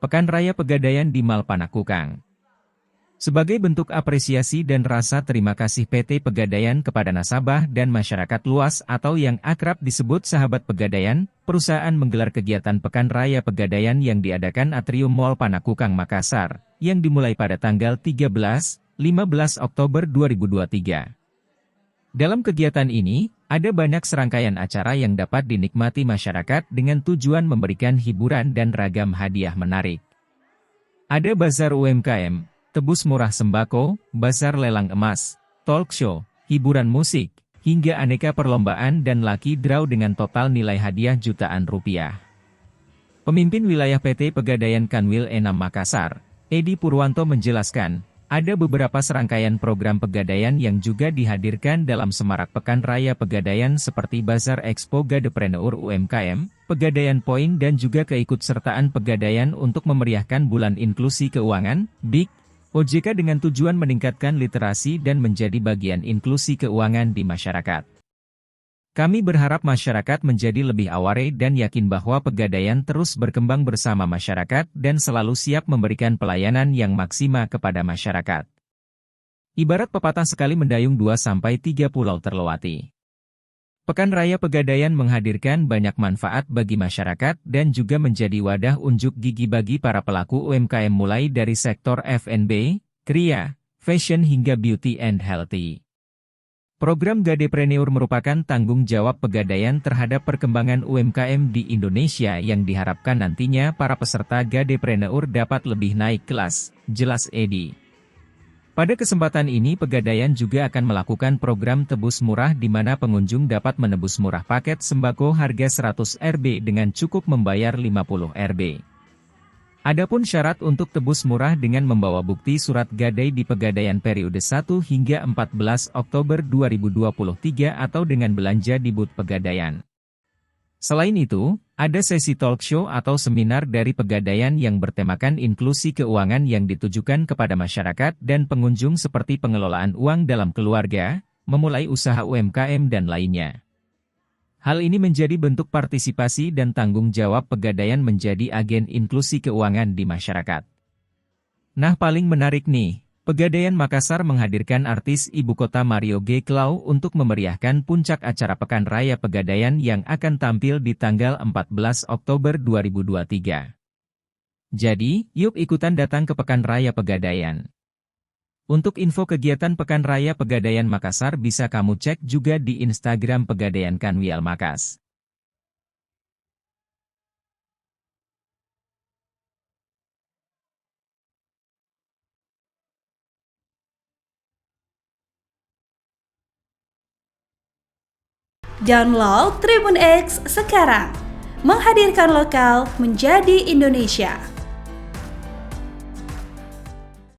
Pekan Raya Pegadaian di Malpanakukang. Sebagai bentuk apresiasi dan rasa terima kasih PT Pegadaian kepada nasabah dan masyarakat luas atau yang akrab disebut sahabat Pegadaian, perusahaan menggelar kegiatan Pekan Raya Pegadaian yang diadakan Atrium Mall Panakukang Makassar, yang dimulai pada tanggal 13-15 Oktober 2023. Dalam kegiatan ini, ada banyak serangkaian acara yang dapat dinikmati masyarakat dengan tujuan memberikan hiburan dan ragam hadiah menarik. Ada bazar UMKM, tebus murah sembako, bazar lelang emas, talk show, hiburan musik, hingga aneka perlombaan dan lucky draw dengan total nilai hadiah jutaan rupiah. Pemimpin wilayah PT Pegadaian Kanwil Enam Makassar, Edi Purwanto menjelaskan, ada beberapa serangkaian program Pegadaian yang juga dihadirkan dalam semarak Pekan Raya Pegadaian seperti Bazar Expo Gadepreneur UMKM, Pegadaian Point dan juga keikutsertaan Pegadaian untuk memeriahkan Bulan Inklusi Keuangan, BIK, OJK dengan tujuan meningkatkan literasi dan menjadi bagian inklusi keuangan di masyarakat. Kami berharap masyarakat menjadi lebih aware dan yakin bahwa Pegadaian terus berkembang bersama masyarakat dan selalu siap memberikan pelayanan yang maksimal kepada masyarakat. Ibarat pepatah sekali mendayung 2-3 pulau terlewati. Pekan Raya Pegadaian menghadirkan banyak manfaat bagi masyarakat dan juga menjadi wadah unjuk gigi bagi para pelaku UMKM mulai dari sektor F&B, kriya, fashion hingga beauty and healthy. Program Gadepreneur merupakan tanggung jawab Pegadaian terhadap perkembangan UMKM di Indonesia yang diharapkan nantinya para peserta Gadepreneur dapat lebih naik kelas, jelas Edi. Pada kesempatan ini Pegadaian juga akan melakukan program tebus murah di mana pengunjung dapat menebus murah paket sembako harga 100 Rp dengan cukup membayar 50 Rp. Adapun syarat untuk tebus murah dengan membawa bukti surat gadai di Pegadaian periode 1 hingga 14 Oktober 2023 atau dengan belanja di booth Pegadaian. Selain itu, ada sesi talk show atau seminar dari Pegadaian yang bertemakan inklusi keuangan yang ditujukan kepada masyarakat dan pengunjung seperti pengelolaan uang dalam keluarga, memulai usaha UMKM dan lainnya. Hal ini menjadi bentuk partisipasi dan tanggung jawab Pegadaian menjadi agen inklusi keuangan di masyarakat. Nah paling menarik nih, Pegadaian Makassar menghadirkan artis ibu kota Mario G. Klau untuk memeriahkan puncak acara Pekan Raya Pegadaian yang akan tampil di tanggal 14 Oktober 2023. Jadi, yuk ikutan datang ke Pekan Raya Pegadaian. Untuk info kegiatan Pekan Raya Pegadaian Makassar bisa kamu cek juga di Instagram Pegadaian Kanwil Makas. Download Tribun X sekarang, menghadirkan lokal menjadi Indonesia.